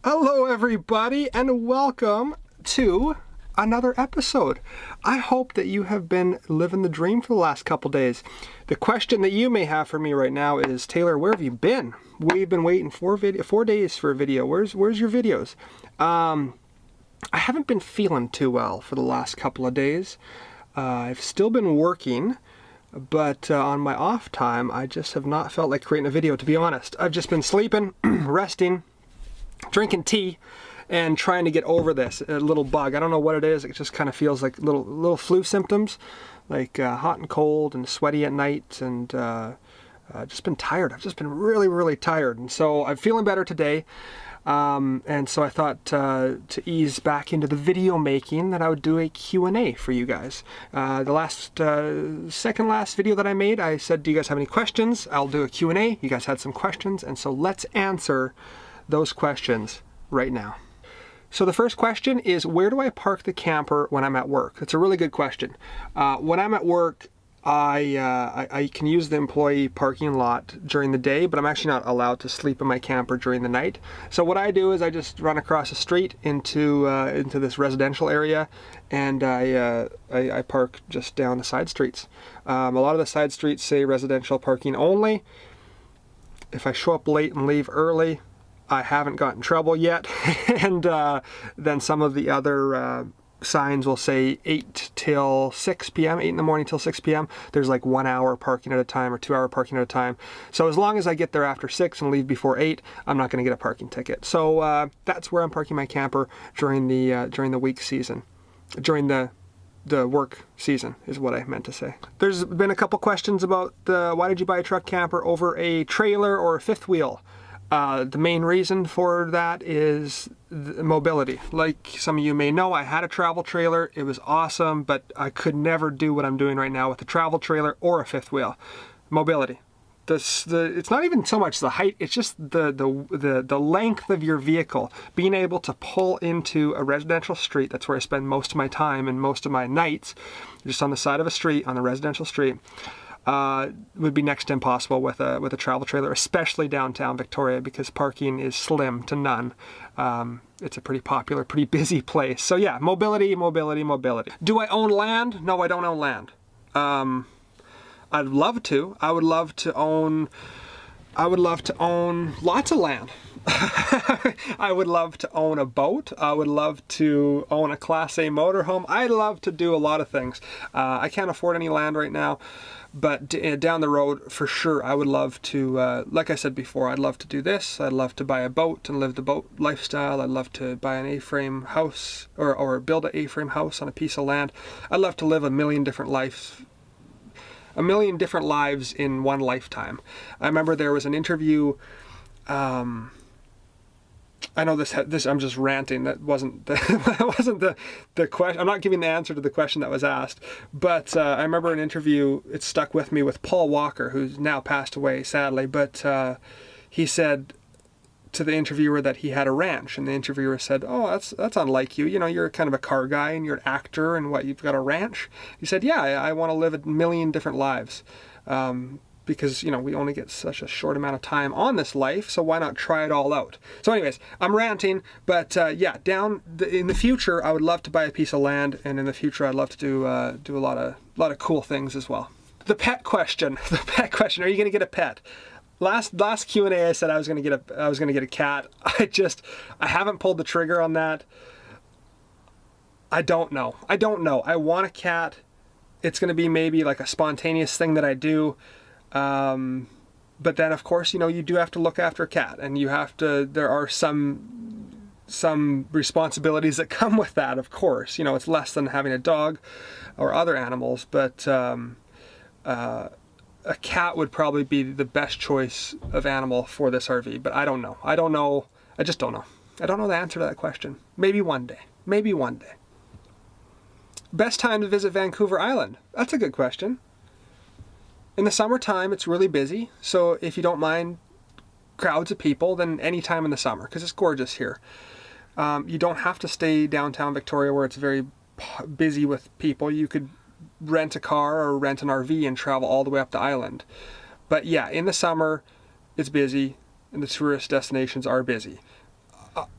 Hello everybody and welcome to another episode. I hope that you have been living the dream for the last couple days. The question that you may have for me right now is, Taylor, where have you been? We've been waiting 4 days for a video. Where's your videos? I haven't been feeling too well for the last couple of days. I've still been working, but on my off time I just have not felt like creating a video, to be honest. I've just been sleeping, resting, drinking tea, and trying to get over this little bug. I don't know what it is. It just kind of feels like little flu symptoms, like hot and cold and sweaty at night, and just been tired. I've just been really tired, and so I'm feeling better today. And so I thought to ease back into the video making that I would do a Q&A for you guys. The second last video that I made, I said, do you guys have any questions? I'll do a Q&A. You guys had some questions, and so let's answer those questions right now. So the first question is, where do I park the camper when I'm at work? It's a really good question. When I'm at work, I can use the employee parking lot during the day, but I'm actually not allowed to sleep in my camper during the night. So what I do is I just run across the street into this residential area, and I park just down the side streets. A lot of the side streets say residential parking only. If I show up late and leave early, I haven't gotten in trouble yet. And then some of the other signs will say 8 till 6 p.m., 8 in the morning till 6 p.m. There's like 1 hour parking at a time or 2 hour parking at a time. So as long as I get there after 6 and leave before 8, I'm not going to get a parking ticket. So that's where I'm parking my camper during the week season, during the work season is what I meant to say. There's been a couple questions about why did you buy a truck camper over a trailer or a fifth wheel? The main reason for that is mobility. Like some of you may know, I had a travel trailer. It was awesome, but I could never do what I'm doing right now with a travel trailer or a fifth wheel. Mobility. It's not even so much the height, it's just the length of your vehicle. Being able to pull into a residential street, that's where I spend most of my time and most of my nights, just on the side of a street, on a residential street. Would be next to impossible with a travel trailer, especially downtown Victoria, because parking is slim to none. It's a pretty popular, pretty busy place. So yeah, mobility. Do I own land? No, I don't own land. I'd love to. I would love to own lots of land. I would love to own a boat. I would love to own a Class A motorhome. I'd love to do a lot of things. I can't afford any land right now, but down the road, for sure, I would love to, like I said before, I'd love to do this. I'd love to buy a boat and live the boat lifestyle. I'd love to buy an A-frame house or build an A-frame house on a piece of land. I'd love to live a million different lives in one lifetime. I remember there was an interview, I know this. I'm just ranting. That wasn't the question. I'm not giving the answer to the question that was asked. But I remember an interview. It stuck with me with Paul Walker, who's now passed away, sadly. But he said to the interviewer that he had a ranch, and the interviewer said, "Oh, that's unlike you. You know, you're kind of a car guy, and you're an actor, and you've got a ranch." He said, "Yeah, I want to live a million different lives." Because, you know, we only get such a short amount of time on this life, so why not try it all out? So anyways, I'm ranting, but yeah, in the future, I would love to buy a piece of land, and in the future, I'd love to do a lot of cool things as well. The pet question. Are you going to get a pet? Last Q&A, I said I was going to get a cat. I haven't pulled the trigger on that. I don't know. I want a cat. It's going to be maybe like a spontaneous thing that I do. But then, of course, you know, you do have to look after a cat, and there are some responsibilities that come with that, of course. You know, it's less than having a dog or other animals, but a cat would probably be the best choice of animal for this RV, but I don't know. I just don't know. I don't know the answer to that question. Maybe one day. Best time to visit Vancouver Island? That's a good question. In the summertime, it's really busy, so if you don't mind crowds of people, then any time in the summer, because it's gorgeous here. You don't have to stay downtown Victoria where it's very busy with people. You could rent a car or rent an RV and travel all the way up the island. But yeah, in the summer, it's busy, and the tourist destinations are busy.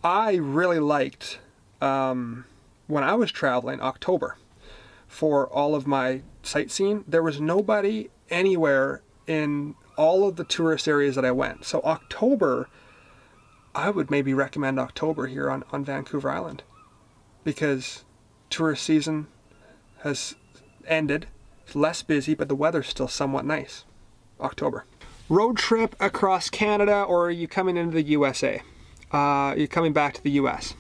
I really liked, when I was traveling, October, for all of my sightseeing. There was nobody anywhere in all of the tourist areas that I went. So October, I would maybe recommend October here on Vancouver Island, because tourist season has ended. It's less busy, but the weather's still somewhat nice. October. Road trip across Canada, or are you coming into the USA? You're coming back to the US.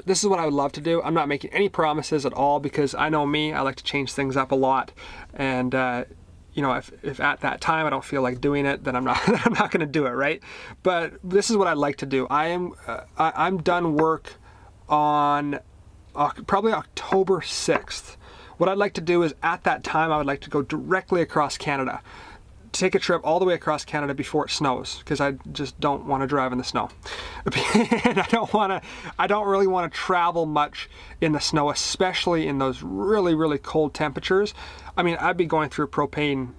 This is what I would love to do. I'm not making any promises at all, because I know me, I like to change things up a lot. And, if at that time I don't feel like doing it, then I'm not going to do it, right? But this is what I'd like to do. I'm done work on probably October 6th. What I'd like to do is, at that time, I would like to go directly across Canada. Take a trip all the way across Canada before it snows, because I just don't want to drive in the snow. And I don't really want to travel much in the snow, especially in those really, really cold temperatures. I mean, I'd be going through propane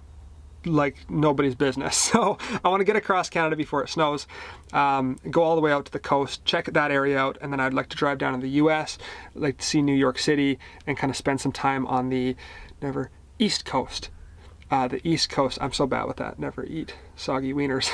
like nobody's business. So I want to get across Canada before it snows, go all the way out to the coast, check that area out, and then I'd like to drive down to the US, I'd like to see New York City, and kind of spend some time on the East Coast. The East Coast, I'm so bad with that. Never eat soggy wieners.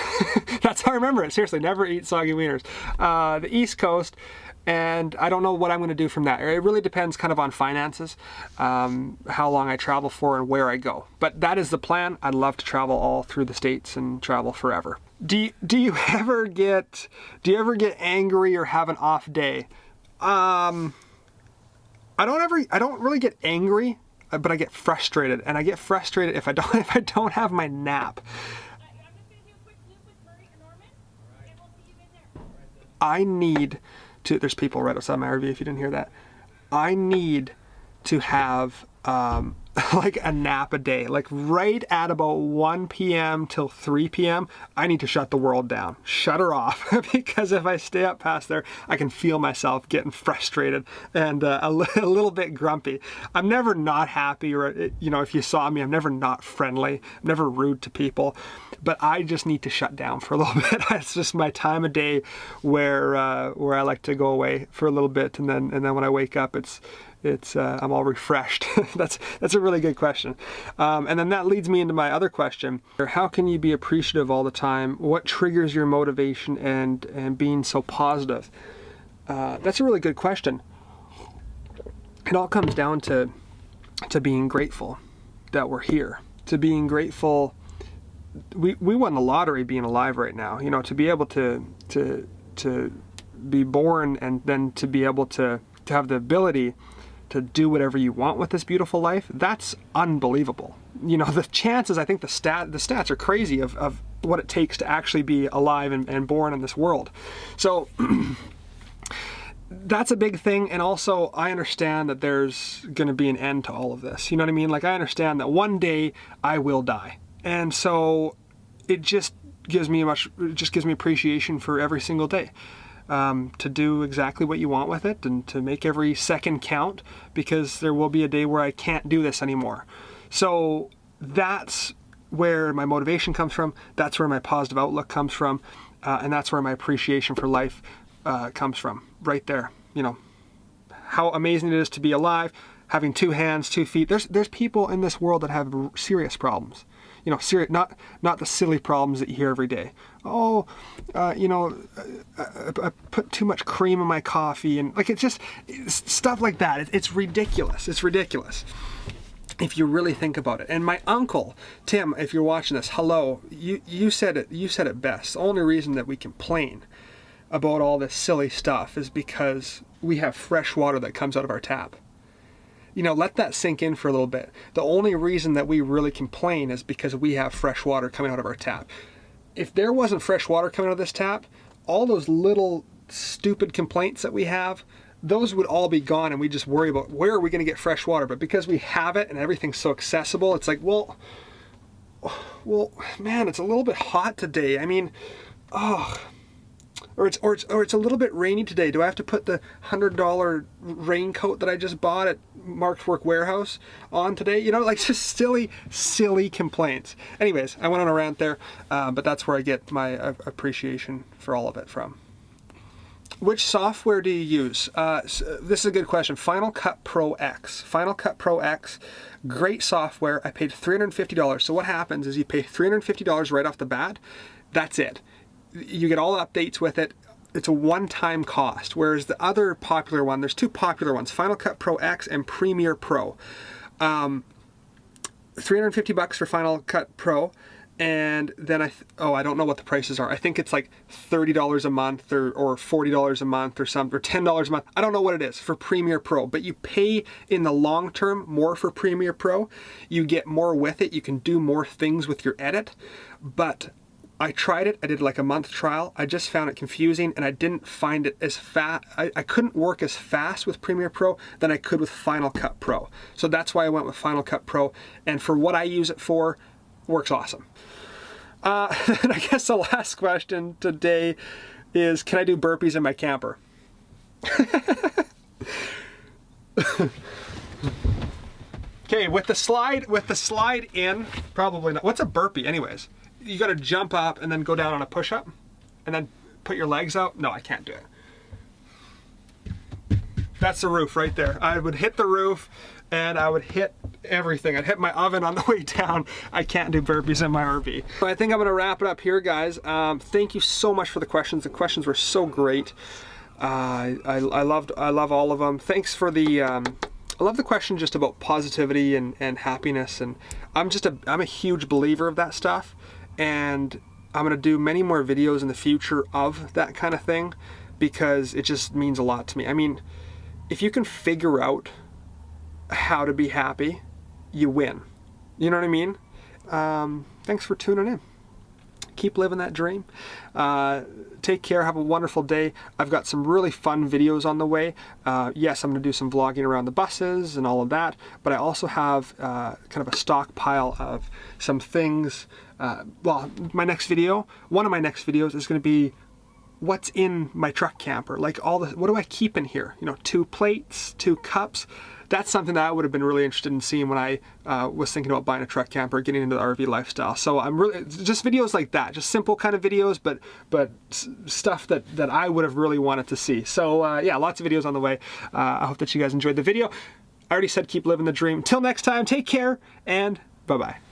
That's how I remember it. Seriously, never eat soggy wieners. The East Coast, and I don't know what I'm going to do from that. It really depends kind of on finances, how long I travel for and where I go. But that is the plan. I'd love to travel all through the States and travel forever. Do you ever get angry or have an off day? I don't really get angry, but I get frustrated, and I get frustrated if I don't have my nap. I need to. There's people right outside my RV. If you didn't hear that, I need to have like a nap a day, like right at about 1 p.m. till 3 p.m. I need to shut the world down, shut her off, because if I stay up past there, I can feel myself getting frustrated and a little bit grumpy. I'm never not happy, or if you saw me, I'm never not friendly, I'm never rude to people, but I just need to shut down for a little bit. It's just my time of day where I like to go away for a little bit, and then when I wake up, it's I'm all refreshed. That's a really good question. And then that leads me into my other question. How can you be appreciative all the time? What triggers your motivation and being so positive? That's a really good question. It all comes down to being grateful that we're here, to being grateful. We won the lottery being alive right now. To be able to be born, and then to be able to have the ability to do whatever you want with this beautiful life, that's unbelievable. The chances, I think the stats are crazy of what it takes to actually be alive and born in this world. So that's a big thing. And also, I understand that there's going to be an end to all of this. You know what I mean? Like, I understand that one day I will die. And so it just gives me appreciation for every single day. To do exactly what you want with it, and to make every second count, because there will be a day where I can't do this anymore. So that's where my motivation comes from. That's where my positive outlook comes from. And that's where my appreciation for life comes from. Right there. How amazing it is to be alive, having 2 hands, 2 feet. There's people in this world that have serious problems. Serious, not the silly problems that you hear every day. I put too much cream in my coffee, and it's stuff like that. It's ridiculous. It's ridiculous if you really think about it. And my uncle Tim, if you're watching this, hello. You said it best. The only reason that we complain about all this silly stuff is because we have fresh water that comes out of our tap. Let that sink in for a little bit. The only reason that we really complain is because we have fresh water coming out of our tap. If there wasn't fresh water coming out of this tap, all those little stupid complaints that we have, those would all be gone, and we just worry about where are we going to get fresh water. But because we have it and everything's so accessible, it's like, well, man, it's a little bit hot today. I mean, or it's a little bit rainy today. Do I have to put the $100 raincoat that I just bought at Mark's Work Warehouse on today? Just silly complaints. Anyways, I went on a rant there, but that's where I get my appreciation for all of it from. Which software do you use? This is a good question. Final Cut Pro X. Final Cut Pro X, great software. I paid $350. So what happens is you pay $350 right off the bat. That's it. You get all the updates with it. It's a one-time cost. Whereas the other popular one, there's two popular ones, Final Cut Pro X and Premiere Pro. $350 for Final Cut Pro. And then I don't know what the prices are. I think it's like $30 a month or $40 a month or something, or $10 a month. I don't know what it is for Premiere Pro, but you pay in the long term more for Premiere Pro. You get more with it. You can do more things with your edit. But I tried it. I did like a month trial. I just found it confusing, and I didn't find it as fast. I couldn't work as fast with Premiere Pro than I could with Final Cut Pro. So that's why I went with Final Cut Pro. And for what I use it for, works awesome. And I guess the last question today is, can I do burpees in my camper? Okay, with the slide in, probably not. What's a burpee anyways? You gotta jump up and then go down on a push-up and then put your legs out. No, I can't do it. That's the roof right there. I would hit the roof and I would hit everything. I'd hit my oven on the way down. I can't do burpees in my RV. So I think I'm gonna wrap it up here, guys. Thank you so much for the questions. The questions were so great. I love all of them. Thanks for the, I love the question just about positivity and happiness. And I'm a huge believer of that stuff. And I'm gonna do many more videos in the future of that kind of thing because it just means a lot to me. I mean, if you can figure out how to be happy, you win. You know what I mean? Thanks for tuning in. Keep living that dream. Take care. Have a wonderful day. I've got some really fun videos on the way. Yes, I'm going to do some vlogging around the buses and all of that, but I also have kind of a stockpile of some things. Well, one of my next videos is going to be what's in my truck camper. Like what do I keep in here? You know, 2 plates, 2 cups. That's something that I would have been really interested in seeing when I was thinking about buying a truck camper, getting into the RV lifestyle. So I'm really, just videos like that, just simple kind of videos, but stuff that I would have really wanted to see. So yeah, lots of videos on the way. I hope that you guys enjoyed the video. I already said keep living the dream. Until next time, take care and bye-bye.